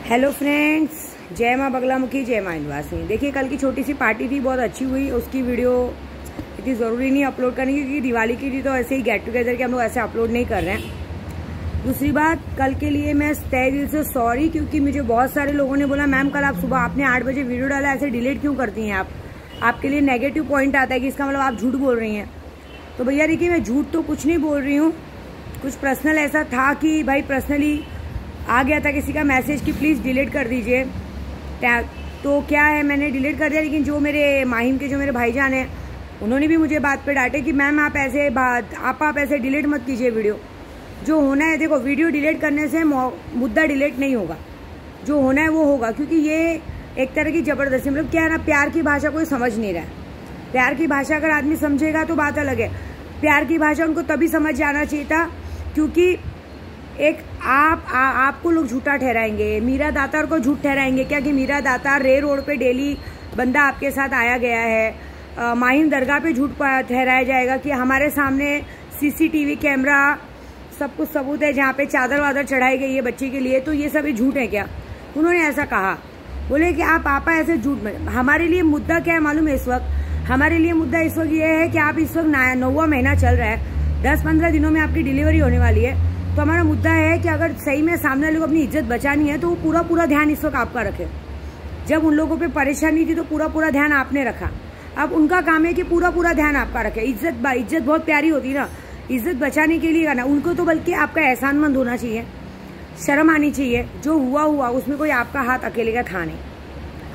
Hello friends, जय माँ बगलामुखी, जय माँ इंदवासिनी। देखिए, कल की छोटी सी पार्टी थी, बहुत अच्छी हुई। उसकी वीडियो इतनी ज़रूरी नहीं अपलोड करने की, क्योंकि दिवाली की थी तो ऐसे ही गेट टुगेदर के हम लोग ऐसे अपलोड नहीं कर रहे हैं। दूसरी बात, कल के लिए मैं तहे दिल से सॉरी, क्योंकि मुझे बहुत सारे लोगों ने बोला मैम कल आप सुबह आपने 8 बजे वीडियो डाला, ऐसे डिलीट क्यों करती हैं आप? आपके लिए नेगेटिव पॉइंट आता है कि इसका मतलब आप झूठ बोल रही हैं। तो भैया देखिए, मैं झूठ तो कुछ नहीं बोल रही हूँ। कुछ पर्सनल ऐसा था कि भाई पर्सनली आ गया था किसी का मैसेज कि प्लीज़ डिलीट कर दीजिए, तो क्या है मैंने डिलीट कर दिया। लेकिन जो मेरे माहिम के जो मेरे भाईजान हैं, उन्होंने भी मुझे बात पे डांटे कि मैम आप ऐसे डिलीट मत कीजिए वीडियो। जो होना है, देखो, वीडियो डिलीट करने से मुद्दा डिलीट नहीं होगा, जो होना है वो होगा। क्योंकि ये एक तरह की ज़बरदस्ती, मतलब क्या है ना, प्यार की भाषा कोई समझ नहीं रहा है। प्यार की भाषा अगर आदमी समझेगा तो बात अलग है। प्यार की भाषा उनको तभी समझ जाना चाहिए था क्योंकि एक आपको लोग झूठा ठहराएंगे, मीरा दातार को झूठ ठहराएंगे क्या कि मीरा दातार रे रोड पे डेली बंदा आपके साथ आया गया है। माहिम दरगाह पे झूठ ठहराया जाएगा कि हमारे सामने सीसीटीवी कैमरा सब कुछ सबूत है जहाँ पे चादर वादर चढ़ाई गई है बच्चे के लिए, तो ये सभी झूठ है क्या? उन्होंने ऐसा कहा, बोले कि आप पापा ऐसे झूठ में। हमारे लिए मुद्दा क्या है मालूम है इस वक्त? हमारे लिए मुद्दा इस वक्त ये है कि आप इस वक्त 9वां महीना चल रहा है, 10-15 दिनों में आपकी डिलीवरी होने वाली है। तो हमारा मुद्दा है कि अगर सही में सामने वाले को अपनी इज्जत बचानी है तो वो पूरा ध्यान इस वक्त आपका रखे। जब उन लोगों पे परेशानी थी तो पूरा ध्यान आपने रखा। अब उनका काम है कि पूरा ध्यान आपका रखे। इज्जत बहुत प्यारी होती है ना, इज्जत बचाने के लिए करना। उनको तो बल्कि आपका एहसानमंद होना चाहिए, शर्म आनी चाहिए। जो हुआ उसमें कोई आपका हाथ अकेले का था नहीं।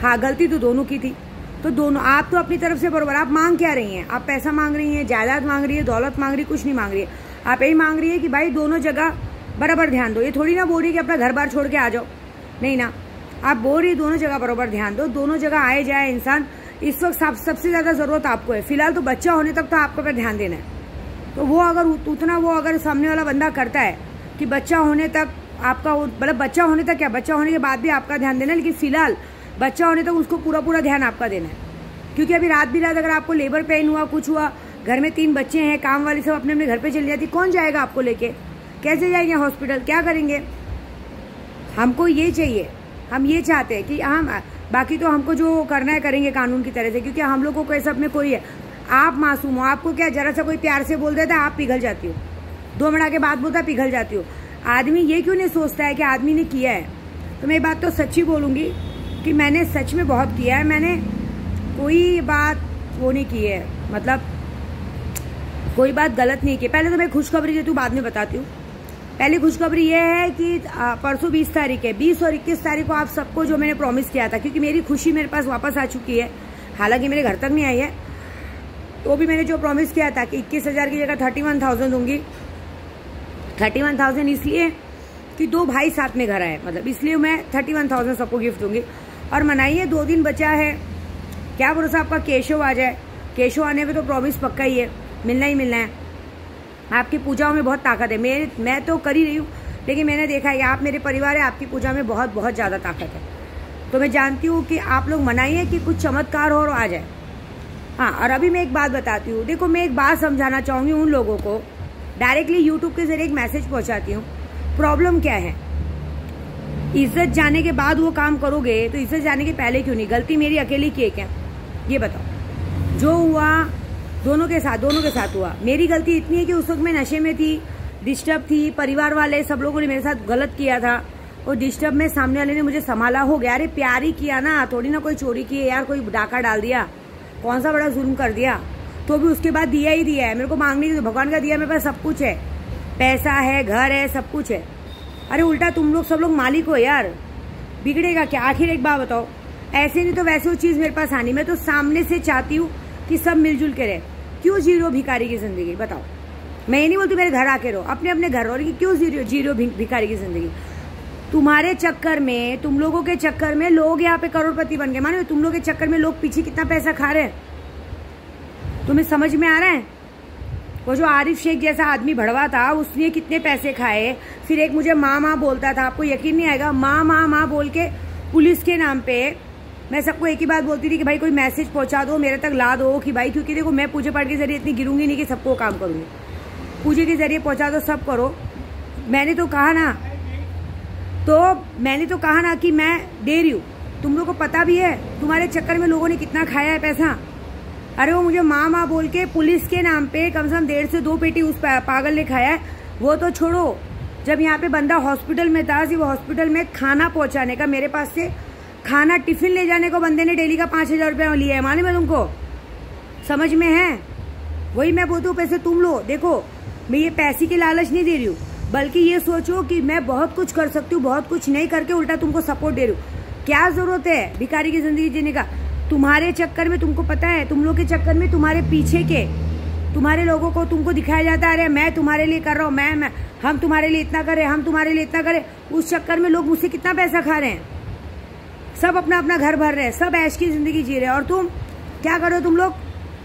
हाँ, गलती तो दोनों की थी। तो दोनों, आप तो अपनी तरफ से बराबर। आप मांग क्या रही हैं? आप पैसा मांग रही हैं, जायदाद मांग रही है, दौलत मांग रही है? कुछ नहीं मांग रही है। आप यही मांग रही है कि भाई दोनों जगह बराबर ध्यान दो। ये थोड़ी ना बोल रही कि अपना घर बार छोड़ के आ जाओ, नहीं ना। आप बोल रही दोनों जगह बराबर ध्यान दो, दोनों जगह आए जाए इंसान। इस वक्त सबसे ज्यादा जरूरत आपको है। फिलहाल तो बच्चा होने तक तो आपको पर ध्यान देना है। तो वो अगर सामने वाला बंदा करता है कि बच्चा होने तक आपका, मतलब बच्चा होने तक क्या, बच्चा होने के बाद भी आपका ध्यान देना है, लेकिन फिलहाल बच्चा होने तक उसको पूरा ध्यान आपका देना है। क्योंकि अभी रात अगर आपको लेबर पेन हुआ, कुछ हुआ, घर में 3 बच्चे हैं, काम वाली सब अपने घर पे चली जाती, कौन जाएगा आपको लेके? कैसे जाएंगे हॉस्पिटल? क्या करेंगे? हमको ये चाहिए, हम ये चाहते हैं कि हम, बाकी तो हमको जो करना है करेंगे कानून की तरह से, क्योंकि हम लोगों को सब में कोई है। आप मासूम हो, आपको क्या, जरा सा कोई प्यार से बोल देता है आप पिघल जाती हो, 2 मिनट के बाद बोलता पिघल जाती हो। आदमी ये क्यों नहीं सोचता है कि आदमी ने किया है? तो मैं बात तो सच्ची बोलूंगी कि मैंने सच में बहुत किया है। मैंने कोई बात वो नहीं की है, मतलब कोई बात गलत नहीं की। पहले तो मैं खुशखबरी देती हूँ, बाद में बताती हूँ। पहली खुशखबरी ये है कि परसों 20 तारीख है, 20 और 21 तारीख को आप सबको जो मैंने प्रॉमिस किया था, क्योंकि मेरी खुशी मेरे पास वापस आ चुकी है, हालांकि मेरे घर तक नहीं आई है, तो भी मैंने जो प्रॉमिस किया था कि 21,000 की जगह 31,000 दूंगी। 31,000 इसलिए कि 2 भाई साथ में घर आए, मतलब इसलिए मैं 31,000 सबको गिफ्ट दूंगी। और मनाइए, 2 दिन बचा है, क्या भरोसा आपका केशव आ जाए। केशव आने पे तो प्रॉमिस पक्का ही है, मिलना ही मिलना है। आपकी पूजाओं में बहुत ताकत है। मैं तो कर ही रही हूँ, लेकिन मैंने देखा है आप मेरे परिवार है, आपकी पूजा में बहुत ज़्यादा ताकत है। तो मैं जानती हूँ कि आप लोग मनाइए कि कुछ चमत्कार हो और आ जाए। हाँ, और अभी मैं एक बात बताती हूँ। देखो, मैं एक बात समझाना चाहूँगी उन लोगों को, डायरेक्टली यूट्यूब के जरिए एक मैसेज पहुँचाती हूँ। प्रॉब्लम क्या है? इज्जत जाने के बाद वो काम करोगे तो इज्जत जाने के पहले क्यों नहीं? गलती मेरी अकेली की है क्या? ये बताओ। जो हुआ दोनों के साथ हुआ। मेरी गलती इतनी है कि उस वक्त मैं नशे में थी, डिस्टर्ब थी, परिवार वाले सब लोगों ने मेरे साथ गलत किया था, और डिस्टर्ब में सामने वाले ने मुझे संभाला, हो गया। अरे प्यार ही किया ना, थोड़ी ना कोई चोरी की है यार, कोई डाका डाल दिया, कौन सा बड़ा जुल्म कर दिया। तो भी उसके बाद दिया ही दिया है। मेरे को मांगने की, भगवान का दिया, मेरे पास सब कुछ है, पैसा है, घर है, सब कुछ है। अरे उल्टा तुम लोग सब लोग मालिक हो यार, बिगड़ेगा क्या? आखिर एक बात बताओ, ऐसे नहीं तो वैसे वो चीज मेरे पास आनी। मैं तो सामने से चाहती हूँ कि सब मिलजुल के रहे। क्यों जीरो भिखारी की जिंदगी? बताओ। मैं ये नहीं बोलती मेरे घर आके रहो, अपने घर रहो, लेकिन क्यों जीरो भिखारी की जिंदगी? तुम्हारे चक्कर में, तुम लोगों के चक्कर में लोग यहाँ पे करोड़पति बन गए। मानो तुम लोगों के चक्कर में लोग पीछे कितना पैसा खा रहे हैं, तुम्हें समझ में आ रहा है? वो जो आरिफ शेख जैसा आदमी भड़वा था, उसने कितने पैसे खाए। फिर एक मुझे माँ बोलता था, आपको यकीन नहीं आएगा, माँ बोल के पुलिस के नाम पे मैं सबको एक ही बात बोलती थी कि भाई कोई मैसेज पहुंचा दो, मेरे तक ला दो, कि भाई, क्योंकि देखो मैं पूजा पाठ के जरिए इतनी गिरूंगी नहीं कि सबको काम करूंगी। पूजे के जरिए पहुंचा दो, सब करो। मैंने तो कहा ना, तो मैंने तो कहा ना कि मैं दे रही हूँ, तुम लोग को पता भी है तुम्हारे चक्कर में लोगों ने कितना खाया है पैसा। अरे वो मुझे माँ बोल के पुलिस के नाम पे कम से कम 1.5 से 2 पेटी उस पागल ने खाया है। वो तो छोड़ो, जब यहाँ पे बंदा हॉस्पिटल में था, वो हॉस्पिटल में खाना पहुंचाने का, मेरे पास से खाना टिफिन ले जाने को बंदे ने डेली का 5,000 रुपया लिया है। मालूम है तुमको? समझ में है? वही मैं बोलती हूँ, पैसे तुम लो। देखो मैं ये पैसे की लालच नहीं दे रही हूँ, बल्कि ये सोचो कि मैं बहुत कुछ कर सकती हूँ, बहुत कुछ नहीं करके उल्टा तुमको सपोर्ट दे रही हूँ। क्या जरूरत है भिखारी की जिंदगी जीने का? तुम्हारे चक्कर में, तुमको पता है, तुम लोग के चक्कर में तुम्हारे पीछे के तुम्हारे लोगों को तुमको दिखाया जाता है, अरे मैं तुम्हारे लिए कर रहा हूँ, मैं हम तुम्हारे लिए इतना करें, हम तुम्हारे लिए इतना करें। उस चक्कर में लोग मुझसे कितना पैसा खा रहे हैं, सब अपना अपना घर भर रहे हैं, सब ऐश की जिंदगी जी रहे हैं। और तुम क्या कर रहे हो? तुम लोग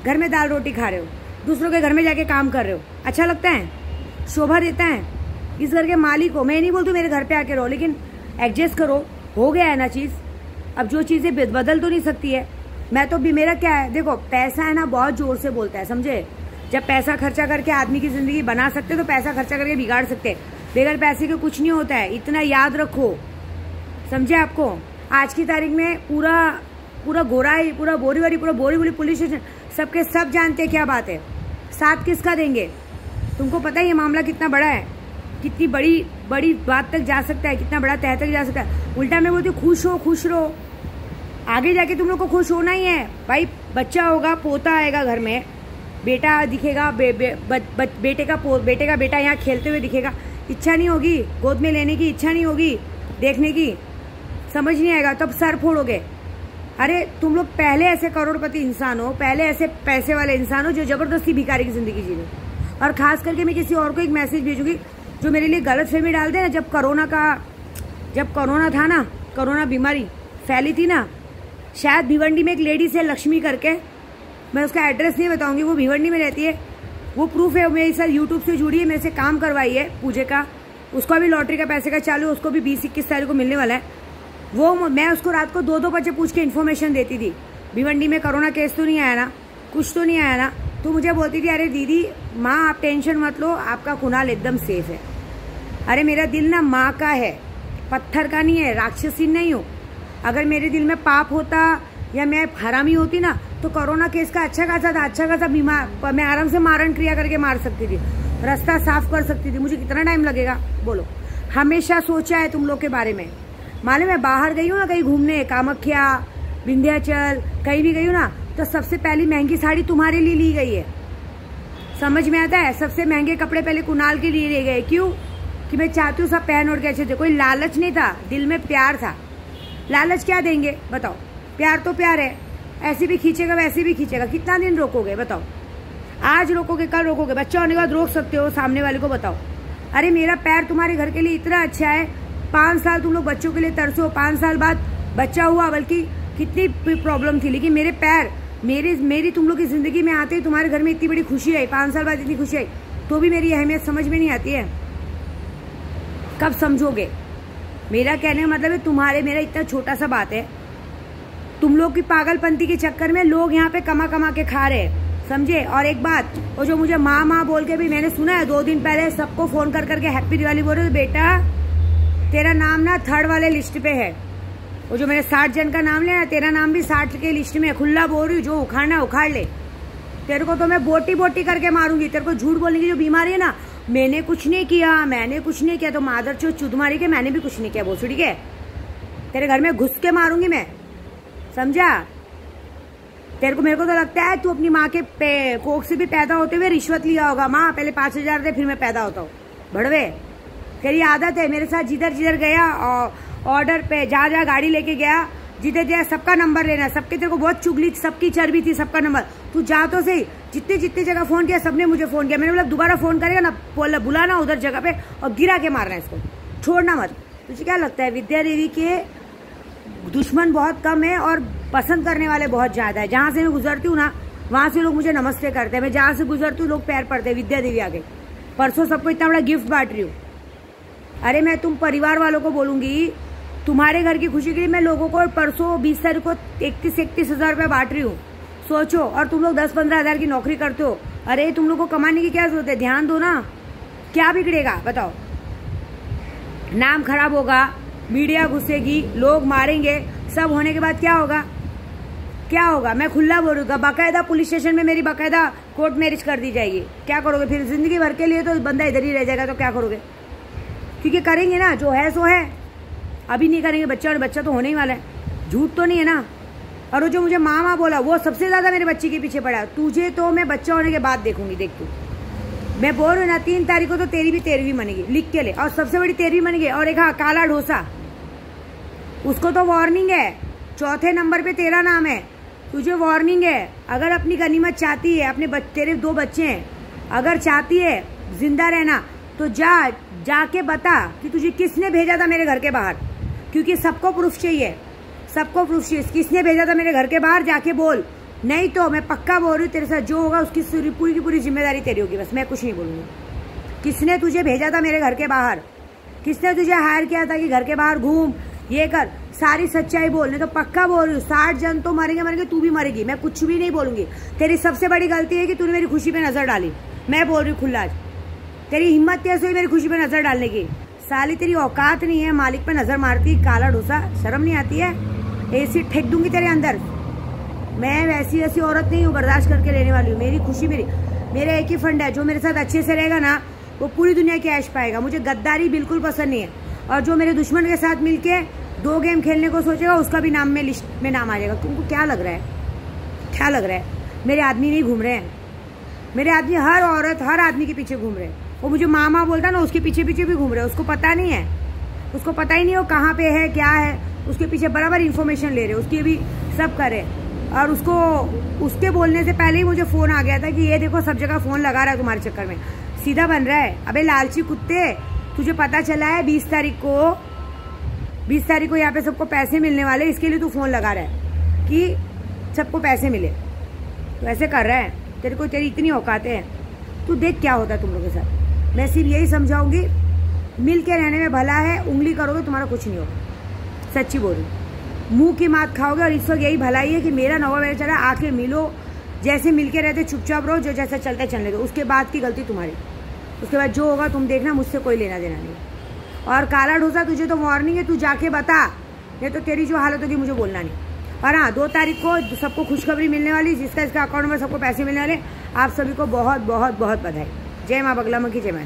घर में दाल रोटी खा रहे हो, दूसरों के घर में जाके काम कर रहे हो। अच्छा लगता है? शोभा देता है? इस घर के मालिक हो, मैं नहीं बोलती मेरे घर पे आके रहो, लेकिन एडजस्ट करो। हो गया है ना चीज, अब जो चीजें बदल तो नहीं सकती है। मैं तो भी, मेरा क्या है, देखो पैसा है ना बहुत जोर से बोलता है, समझे? जब पैसा खर्चा करके आदमी की जिंदगी बना सकते तो पैसा खर्चा करके बिगाड़ सकते। बगैर पैसे के कुछ नहीं होता है, इतना याद रखो, समझे? आपको आज की तारीख में पूरा गोराई, पूरा बोरीवली, पूरा बोरीवली पुलिस स्टेशन सबके सब जानते हैं क्या बात है। साथ किसका देंगे? तुमको पता है ये मामला कितना बड़ा है, कितनी बड़ी बात तक जा सकता है, कितना बड़ा तह तक जा सकता है। उल्टा मैं बोलती हूँ खुश रहो, आगे जाके तुम लोग को खुश होना ही है भाई। बच्चा होगा, पोता आएगा घर में, बेटा दिखेगा, बेटे का बेटा यहाँ खेलते हुए दिखेगा, इच्छा नहीं होगी गोद में लेने की, इच्छा नहीं होगी देखने की, समझ नहीं आएगा, तब सर फोड़ोगे। अरे तुम लोग पहले ऐसे करोड़पति इंसान हो, पहले ऐसे पैसे वाले इंसान हो जो जबरदस्ती भिखारी की जिंदगी जी रहे। और खास करके मैं किसी और को एक मैसेज भेजूंगी जो मेरे लिए गलत फहमी डाल दे ना। जब कोरोना था ना, कोरोना बीमारी फैली थी ना, शायद भिवंडी में एक लेडी से लक्ष्मी करके, मैं उसका एड्रेस नहीं बताऊंगी, वो भिवंडी में रहती है, वो प्रूफ है, मेरे साथ यूट्यूब से जुड़ी है, मेरे से काम करवाई है पूजे का, उसको भी लॉटरी का पैसे का चालू, उसको भी 20-21 तारीख को मिलने वाला है। वो मैं उसको रात को 2-2 बजे पूछ के इन्फॉर्मेशन देती थी, भिवंडी में कोरोना केस तो नहीं आया ना, कुछ तो नहीं आया ना। तो मुझे बोलती थी, अरे दीदी माँ आप टेंशन मत लो, आपका कुणाल एकदम सेफ है। अरे मेरा दिल ना माँ का है, पत्थर का नहीं है, राक्षसी नहीं हूँ। अगर मेरे दिल में पाप होता या मैं हरामी होती ना, तो कोरोना केस का अच्छा खासा था, अच्छा खासा बीमार, मैं आराम से मारण क्रिया करके मार सकती थी, रास्ता साफ कर सकती थी। मुझे कितना टाइम लगेगा बोलो? हमेशा सोचा है तुम लोग के बारे में। मालूम है, बाहर गई हूँ ना कहीं घूमने, कामाख्या, विंध्याचल, कहीं भी गई हूँ ना, तो सबसे पहली महंगी साड़ी तुम्हारे लिए ली गई है। समझ में आता है? सबसे महंगे कपड़े पहले कुणाल के लिए लिए गए। क्यों? कि मैं चाहती हूँ सब पहन ओढ़ के अच्छे थे। कोई लालच नहीं था, दिल में प्यार था। लालच क्या देंगे बताओ? प्यार तो प्यार है, ऐसे भी खींचेगा वैसे भी खींचेगा। कितना दिन रोकोगे बताओ? आज रोकोगे, कल रोकोगे, बच्चा होने के बाद रोक सकते हो सामने वाले को, बताओ? अरे मेरा पैर तुम्हारे घर के लिए इतना अच्छा है, 5 साल तुम लोग बच्चों के लिए तरसो, 5 साल बाद बच्चा हुआ, बल्कि कितनी प्रॉब्लम थी, लेकिन मेरे पैर मेरी तुम लोग की जिंदगी में आते ही तुम्हारे घर में इतनी बड़ी खुशी आई, 5 साल बाद इतनी खुशी आई, तो भी मेरी अहमियत समझ में नहीं आती है। कब समझोगे? मेरा कहने का मतलब है मेरा इतना छोटा सा बात है, तुम लोग की पागलपंती के चक्कर में लोग यहाँ पे कमा के खा रहे हैं, समझे? और एक बात, वो जो मुझे माँ बोल के भी मैंने सुना है 2 दिन पहले सबको फोन करके हैप्पी दिवाली बोल रहे, बेटा तेरा नाम ना 3rd वाले लिस्ट पे है। वो जो मैंने 60 जन का नाम लिया, तेरा नाम भी 60 के लिस्ट में है। खुला बोल रही हूँ, जो उखाड़ना उखाड़ ले, तेरे को तो मैं बोटी करके मारूंगी। तेरे को झूठ बोलने की जो बीमारी है ना, मैंने कुछ नहीं किया, तो मादर चो चुद मारी के मैंने भी कुछ नहीं किया, भोसड़ी के तेरे घर में घुस के मारूंगी मैं, समझा? मेरे को तो लगता है तू अपनी माँ के कोख से भी पैदा होते हुए रिश्वत लिया होगा। माँ पहले 5,000 दे फिर मैं पैदा होता हूँ, भड़वे। तेरी आदत है मेरे साथ, जिधर गया ऑर्डर पे, जहाँ गाड़ी लेके गया, जिधर सबका नंबर लेना, सबके, तेरे को बहुत चुगली, सबकी चर्बी थी, सबका नंबर। तू जा तो सही, जितने जगह फोन किया सबने मुझे फोन किया। मैंने बोला दोबारा फोन करेगा ना, बुलाना उधर जगह पे और गिरा के मारना, इसको छोड़ना मत। तुझे क्या लगता है विद्या देवी के दुश्मन बहुत कम है और पसंद करने वाले बहुत ज्यादा है? जहां से मैं गुजरती हूँ ना, वहां से लोग मुझे नमस्ते करते हैं। मैं जहां से गुजरती हूँ लोग पैर पड़ते हैं, विद्या देवी आ गई। परसों सबको इतना बड़ा गिफ्ट बांट रही हूँ। अरे मैं तुम परिवार वालों को बोलूंगी, तुम्हारे घर की खुशी के लिए मैं लोगों को परसों 20 तारीख को 31 हज़ार रुपये बांट रही हूँ, सोचो। और तुम लोग 10-15 हज़ार की नौकरी करते हो। अरे तुम लोग को कमाने की क्या जरूरत है? ध्यान दो ना, क्या बिगड़ेगा बताओ? नाम खराब होगा, मीडिया घुसेगी, लोग मारेंगे, सब होने के बाद क्या होगा? क्या होगा? मैं खुला बोलूँगा, बाकायदा पुलिस स्टेशन में मेरी बाकायदा कोर्ट मैरिज कर दी जाएगी। क्या करोगे फिर? जिंदगी भर के लिए तो बंदा इधर ही रह जाएगा, तो क्या करोगे? क्योंकि करेंगे ना, जो है सो है। अभी नहीं करेंगे, बच्चा और बच्चा तो होने ही वाला है, झूठ तो नहीं है ना। और वो जो मुझे मामा बोला, वो सबसे ज्यादा मेरे बच्चे के पीछे पड़ा। तुझे तो मैं बच्चा होने के बाद देखूंगी, देख तू। मैं बोल रही हूँ ना, 3 तारीख को तो तेरी भी 13वीं बनेगी, लिख के ले। और सबसे बड़ी 13वीं बनेगी। और एक हाँ, काला डोसा, उसको तो वार्निंग है, 4थे नंबर पे तेरा नाम है, तुझे वार्निंग है। अगर अपनी गनीमत चाहती है, अपने तेरे 2 बच्चे हैं, अगर चाहती है जिंदा रहना, तो जाके बता कि तुझे किसने भेजा था मेरे घर के बाहर। क्योंकि सबको प्रूफ चाहिए, सबको प्रूफ चाहिए, किसने भेजा था मेरे घर के बाहर, जाके बोल। नहीं तो मैं पक्का बोल रही हूँ, तेरे साथ जो होगा उसकी पूरी की पूरी जिम्मेदारी तेरी होगी। बस मैं कुछ नहीं बोलूंगी। किसने तुझे भेजा था मेरे घर के बाहर, किसने तुझे हायर किया था कि घर के बाहर घूम, ये कर, सारी सच्चाई बोलने। तो पक्का बोल रही हूँ, 60 जन तो मरेंगे, तू भी मरेगी। मैं कुछ भी नहीं बोलूंगी। तेरी सबसे बड़ी गलती है कि तूने मेरी खुशी पे नजर डाली। मैं बोल रही हूँ खुला, तेरी हिम्मत कैसे हुई मेरी खुशी पे नजर डालने की? साली तेरी औकात नहीं है, मालिक पे नजर मारती, काला डोसा, शर्म नहीं आती है? ऐसी ठेक दूंगी तेरे अंदर। मैं वैसी औरत नहीं हूँ, बर्दाश्त करके रहने वाली हूँ। मेरी खुशी मेरे एक ही फंड है, जो मेरे साथ अच्छे से रहेगा ना, वो पूरी दुनिया की ऐश पाएगा। मुझे गद्दारी बिल्कुल पसंद नहीं है। और जो मेरे दुश्मन के साथ मिलके 2 गेम खेलने को सोचेगा, उसका भी नाम में लिस्ट में नाम आ जाएगा। तुमको क्या लग रहा है? क्या लग रहा है? मेरे आदमी नहीं घूम रहे हैं, मेरे आदमी हर औरत, हर आदमी के पीछे घूम रहे हैं। वो मुझे मामा बोलता ना, उसके पीछे भी घूम रहे हैं। उसको पता नहीं है, उसको पता ही नहीं हो कहाँ पे है, क्या है। उसके पीछे बराबर इन्फॉर्मेशन ले रहे, उसकी भी सब करे। और उसके बोलने से पहले ही मुझे फोन आ गया था कि ये देखो सब जगह फोन लगा रहा है तुम्हारे चक्कर में, सीधा बन रहा है। अबे लालची कुत्ते, तुझे पता चला है 20 तारीख को यहाँ पे सबको पैसे मिलने वाले, इसके लिए तू फोन लगा रहा है कि सबको पैसे मिले। तो ऐसे कर रहा है, तेरी इतनी औकात है। तू देख क्या होता है तुम लोगों के साथ। मैं सिर्फ यही समझाऊंगी, मिल के रहने में भला है। उंगली करोगे तुम्हारा कुछ नहीं होगा, सच्ची बोल रही। मुंह की मात खाओगे। और इस वक्त यही भलाई है कि मेरा नवा मेरा चला, आके मिलो, जैसे मिलके रहते चुपचाप रहो, जो जैसा चलते चलने दो। उसके बाद की गलती तुम्हारी, उसके बाद जो होगा तुम देखना, मुझसे कोई लेना देना नहीं। और काला डोसा, तुझे तो वार्निंग है, तू जाके बता, नहीं तो तेरी जो हालत होगी मुझे बोलना नहीं। और हाँ, 2 तारीख को सबको खुशखबरी मिलने वाली, जिसका इसका अकाउंट नंबर सबको पैसे मिलने वाले। आप सभी को बहुत बहुत बहुत बधाई। जय माँ बगला मुखी, जय माँ।